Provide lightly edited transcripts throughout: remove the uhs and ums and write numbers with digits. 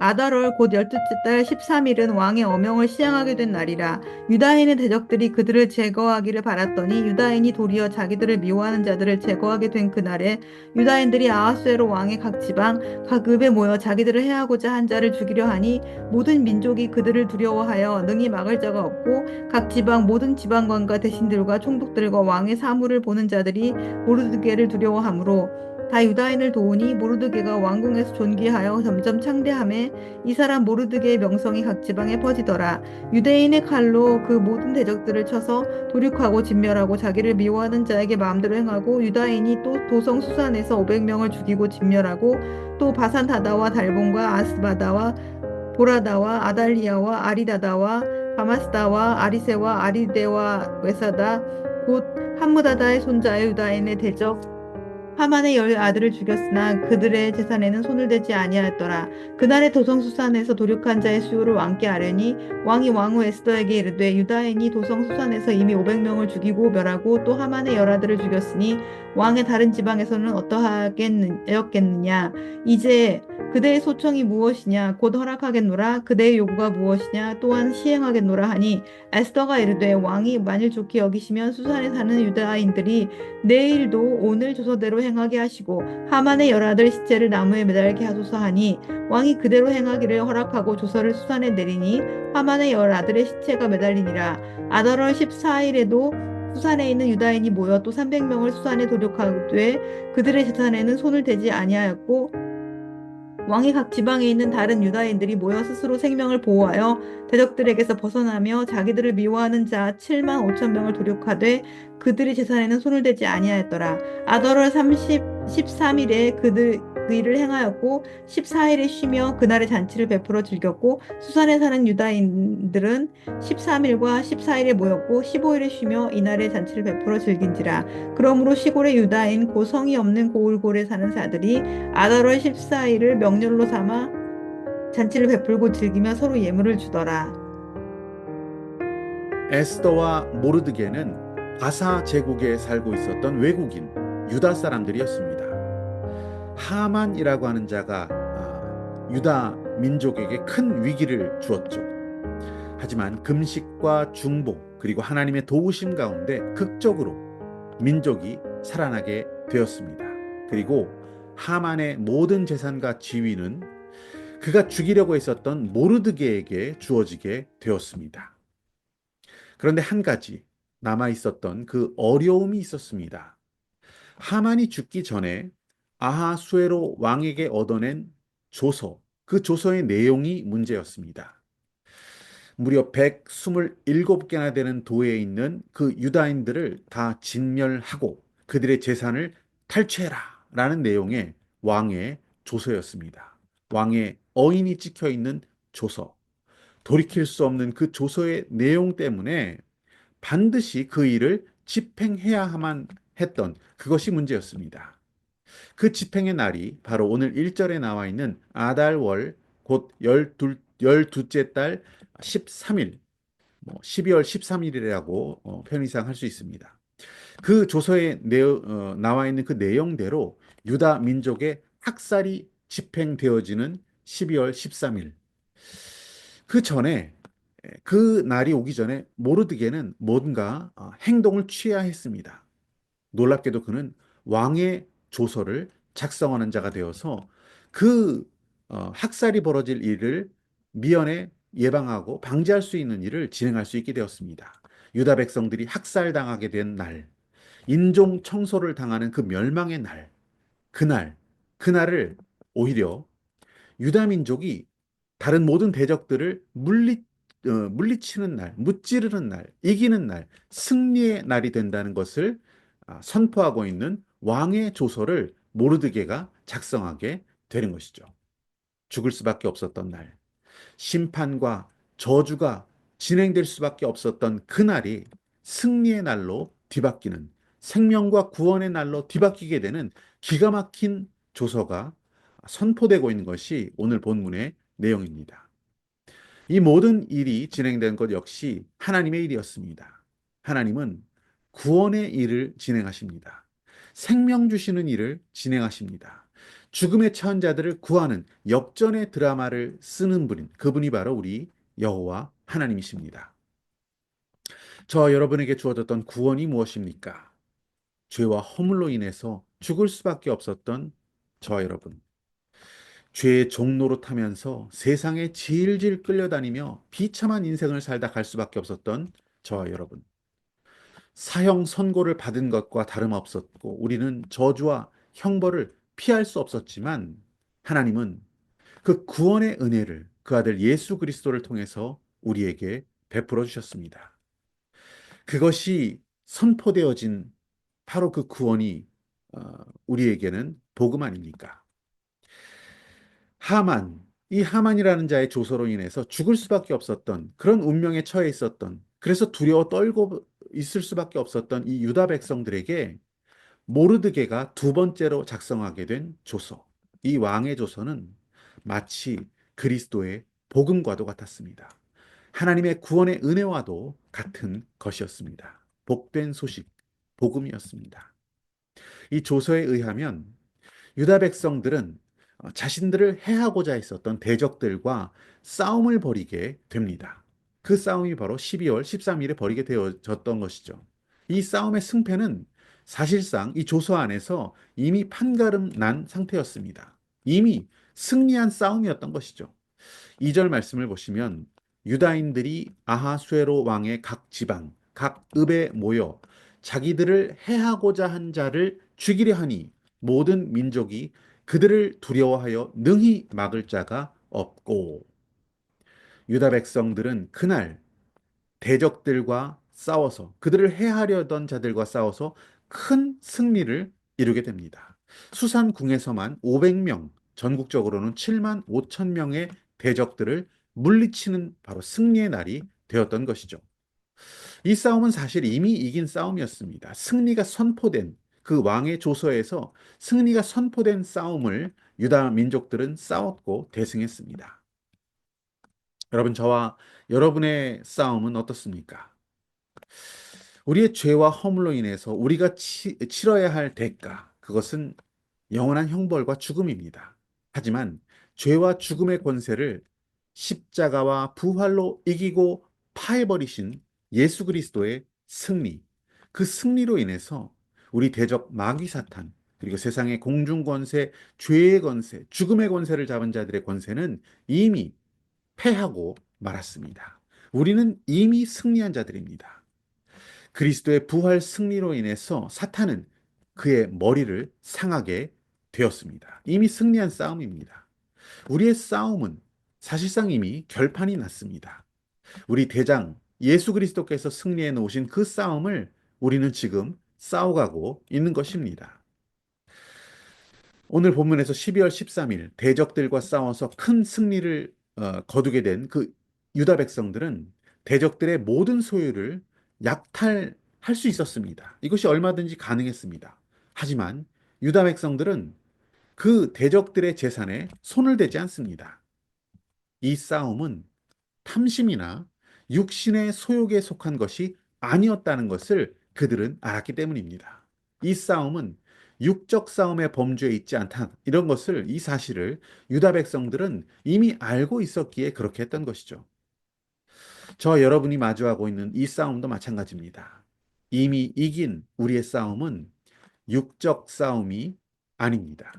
아달월 곧 12째 달 13일은 왕의 어명을 시행하게 된 날이라. 유다인의 대적들이 그들을 제거하기를 바랐더니 유다인이 도리어 자기들을 미워하는 자들을 제거하게 된 그날에 유다인들이 아하수에로 왕의 각 지방 각 읍에 모여 자기들을 해하고자 한 자를 죽이려 하니 모든 민족이 그들을 두려워하여 능히 막을 자가 없고 각 지방 모든 지방관과 대신들과 총독들과 왕의 사물을 보는 자들이 모르드게를 두려워하므로 다 유다인을 도우니 모르드게가 왕궁에서 존귀하여 점점 창대함에 이 사람 모르드게의 명성이 각 지방에 퍼지더라. 유대인의 칼로 그 모든 대적들을 쳐서 도륙하고 진멸하고 자기를 미워하는 자에게 마음대로 행하고 유다인이 또 도성 수산에서 500명을 죽이고 진멸하고 또 바산 다다와 달본과 아스바다와 보라다와 아달리아와 아리다다와 바마스다와 아리세와 아리데와 외사다 곧 함무다다의 손자의 유다인의 대적 하만의 열 아들을 죽였으나 그들의 재산에는 손을 대지 아니하였더라. 그날의 도성수산에서 도륙한 자의 수요를 왕께 아뢰니 왕이 왕후 에스더에게 이르되 유다인이 도성수산에서 이미 500명을 죽이고 멸하고 또 하만의 열 아들을 죽였으니 왕의 다른 지방에서는 어떠하였겠느냐. 이제 그대의 소청이 무엇이냐 곧 허락하겠노라. 그대의 요구가 무엇이냐 또한 시행하겠노라 하니 에스더가 이르되 왕이 만일 좋게 여기시면 수산에 사는 유다인들이 내일도 오늘 조서대로 행하게 하시고 하만의 열아들 시체를 나무에 매달게 하소서 하니 왕이 그대로 행하기를 허락하고 조서를 수산에 내리니 하만의 열아들의 시체가 매달리니라. 아달월 14일에도 수산에 있는 유다인이 모여 또 300명을 수산에 도륙하되 그들의 재산에는 손을 대지 아니하였고 왕이 각 지방에 있는 다른 유다인들이 모여 스스로 생명을 보호하여 대적들에게서 벗어나며 자기들을 미워하는 자 7만 5천 명을 도륙하되 그들의 재산에는 손을 대지 아니하였더라. 아달월 13일에 그들 그 일을 행하였고 14일에 쉬며 그날의 잔치를 베풀어 즐겼고 수산에 사는 유다인들은 13일과 14일에 모였고 15일에 쉬며 이날의 잔치를 베풀어 즐긴지라. 그러므로 시골의 유다인 고 성이 없는 고을골에 사는 자들이 아달월 14일을 명절로 삼아 잔치를 베풀고 즐기며 서로 예물을 주더라. 에스더와 모르드게는 바사 제국에 살고 있었던 외국인 유다 사람들이었습니다. 하만이라고 하는 자가 유다 민족에게 큰 위기를 주었죠. 하지만 금식과 중보 그리고 하나님의 도우심 가운데 극적으로 민족이 살아나게 되었습니다. 그리고 하만의 모든 재산과 지위는 그가 죽이려고 했었던 모르드게에게 주어지게 되었습니다. 그런데 한 가지 남아 있었던 그 어려움이 있었습니다. 하만이 죽기 전에 아하수에로 왕에게 얻어낸 조서, 그 조서의 내용이 문제였습니다. 무려 127개나 되는 도에 있는 그 유다인들을 다 진멸하고 그들의 재산을 탈취해라 라는 내용의 왕의 조서였습니다. 왕의 어인이 찍혀 있는 조서. 돌이킬 수 없는 그 조서의 내용 때문에 반드시 그 일을 집행해야만 했던 그것이 문제였습니다. 그 집행의 날이 바로 오늘 1절에 나와 있는 아달월 곧 열두째 달 13일, 12월 13일이라고 편의상 할 수 있습니다. 그 조서에 나와 있는 그 내용대로 유다 민족의 학살이 집행되어지는 12월 13일. 그 전에 그 날이 오기 전에 모르드게는 뭔가 행동을 취해야 했습니다. 놀랍게도 그는 왕의 조서를 작성하는 자가 되어서 그 학살이 벌어질 일을 미연에 예방하고 방지할 수 있는 일을 진행할 수 있게 되었습니다. 유다 백성들이 학살당하게 된 날, 인종 청소를 당하는 그 멸망의 날, 그날, 그날을 오히려 유다 민족이 다른 모든 대적들을 물리치는 날, 무찌르는 날, 이기는 날, 승리의 날이 된다는 것을 선포하고 있는 왕의 조서를 모르드게가 작성하게 되는 것이죠. 죽을 수밖에 없었던 날, 심판과 저주가 진행될 수밖에 없었던 그날이 승리의 날로 뒤바뀌는, 생명과 구원의 날로 뒤바뀌게 되는 기가 막힌 조서가 선포되고 있는 것이 오늘 본문의 내용입니다. 이 모든 일이 진행된 것 역시 하나님의 일이었습니다. 하나님은 구원의 일을 진행하십니다. 생명 주시는 일을 진행하십니다. 죽음에 처한 자들을 구하는 역전의 드라마를 쓰는 분인 그분이 바로 우리 여호와 하나님이십니다. 저 여러분에게 주어졌던 구원이 무엇입니까? 죄와 허물로 인해서 죽을 수밖에 없었던 저 여러분. 죄의 종로로 타면서 세상에 질질 끌려다니며 비참한 인생을 살다 갈 수밖에 없었던 저와 여러분. 사형 선고를 받은 것과 다름없었고 우리는 저주와 형벌을 피할 수 없었지만 하나님은 그 구원의 은혜를 그 아들 예수 그리스도를 통해서 우리에게 베풀어 주셨습니다. 그것이 선포되어진 바로 그 구원이 우리에게는 복음 아닙니까? 하만, 이 하만이라는 자의 조서로 인해서 죽을 수밖에 없었던 그런 운명에 처해 있었던 그래서 두려워 떨고 있을 수밖에 없었던 이 유다 백성들에게 모르드게가 두 번째로 작성하게 된 조서. 이 왕의 조서는 마치 그리스도의 복음과도 같았습니다. 하나님의 구원의 은혜와도 같은 것이었습니다. 복된 소식, 복음이었습니다. 이 조서에 의하면 유다 백성들은 자신들을 해하고자 했었던 대적들과 싸움을 벌이게 됩니다. 그 싸움이 바로 12월 13일에 벌이게 되어졌던 것이죠. 이 싸움의 승패는 사실상 이 조서 안에서 이미 판가름 난 상태였습니다. 이미 승리한 싸움이었던 것이죠. 2절 말씀을 보시면 유다인들이 아하수에로 왕의 각 지방, 각 읍에 모여 자기들을 해하고자 한 자를 죽이려 하니 모든 민족이 그들을 두려워하여 능히 막을 자가 없고 유다 백성들은 그날 대적들과 싸워서 그들을 해하려던 자들과 싸워서 큰 승리를 이루게 됩니다. 수산궁에서만 500명, 전국적으로는 7만 5천 명의 대적들을 물리치는 바로 승리의 날이 되었던 것이죠. 이 싸움은 사실 이미 이긴 싸움이었습니다. 승리가 선포된 그 왕의 조서에서 승리가 선포된 싸움을 유다 민족들은 싸웠고 대승했습니다. 여러분, 저와 여러분의 싸움은 어떻습니까? 우리의 죄와 허물로 인해서 우리가 치러야 할 대가, 그것은 영원한 형벌과 죽음입니다. 하지만 죄와 죽음의 권세를 십자가와 부활로 이기고 파해버리신 예수 그리스도의 승리, 그 승리로 인해서 우리 대적 마귀 사탄, 그리고 세상의 공중 권세, 죄의 권세, 죽음의 권세를 잡은 자들의 권세는 이미 패하고 말았습니다. 우리는 이미 승리한 자들입니다. 그리스도의 부활 승리로 인해서 사탄은 그의 머리를 상하게 되었습니다. 이미 승리한 싸움입니다. 우리의 싸움은 사실상 이미 결판이 났습니다. 우리 대장 예수 그리스도께서 승리해 놓으신 그 싸움을 우리는 지금 싸워가고 있는 것입니다. 오늘 본문에서 12월 13일 대적들과 싸워서 큰 승리를 거두게 된 그 유다 백성들은 대적들의 모든 소유를 약탈할 수 있었습니다. 이것이 얼마든지 가능했습니다. 하지만 유다 백성들은 그 대적들의 재산에 손을 대지 않습니다. 이 싸움은 탐심이나 육신의 소욕에 속한 것이 아니었다는 것을 그들은 알았기 때문입니다. 이 싸움은 육적 싸움의 범주에 있지 않다. 이런 것을, 이 사실을 유다 백성들은 이미 알고 있었기에 그렇게 했던 것이죠. 저 여러분이 마주하고 있는 이 싸움도 마찬가지입니다. 이미 이긴 우리의 싸움은 육적 싸움이 아닙니다.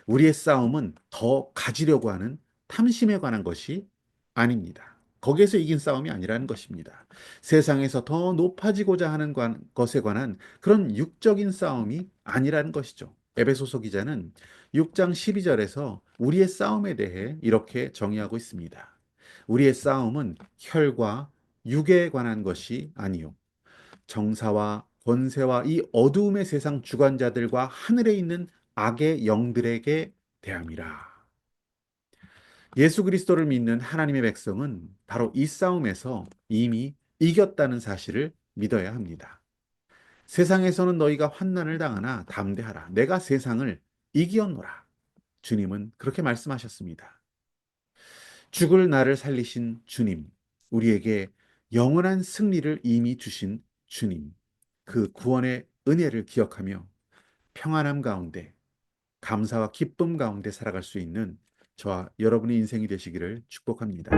우리의 싸움은 더 가지려고 하는 탐심에 관한 것이 아닙니다. 거기에서 이긴 싸움이 아니라는 것입니다. 세상에서 더 높아지고자 하는 것에 관한 그런 육적인 싸움이 아니라는 것이죠. 에베소서 기자는 6장 12절에서 우리의 싸움에 대해 이렇게 정의하고 있습니다. 우리의 싸움은 혈과 육에 관한 것이 아니요 정사와 권세와 이 어두움의 세상 주관자들과 하늘에 있는 악의 영들에게 대함이라. 예수 그리스도를 믿는 하나님의 백성은 바로 이 싸움에서 이미 이겼다는 사실을 믿어야 합니다. 세상에서는 너희가 환난을 당하나 담대하라. 내가 세상을 이기었노라. 주님은 그렇게 말씀하셨습니다. 죽을 나를 살리신 주님, 우리에게 영원한 승리를 이미 주신 주님, 그 구원의 은혜를 기억하며 평안함 가운데 감사와 기쁨 가운데 살아갈 수 있는 저와 여러분의 인생이 되시기를 축복합니다.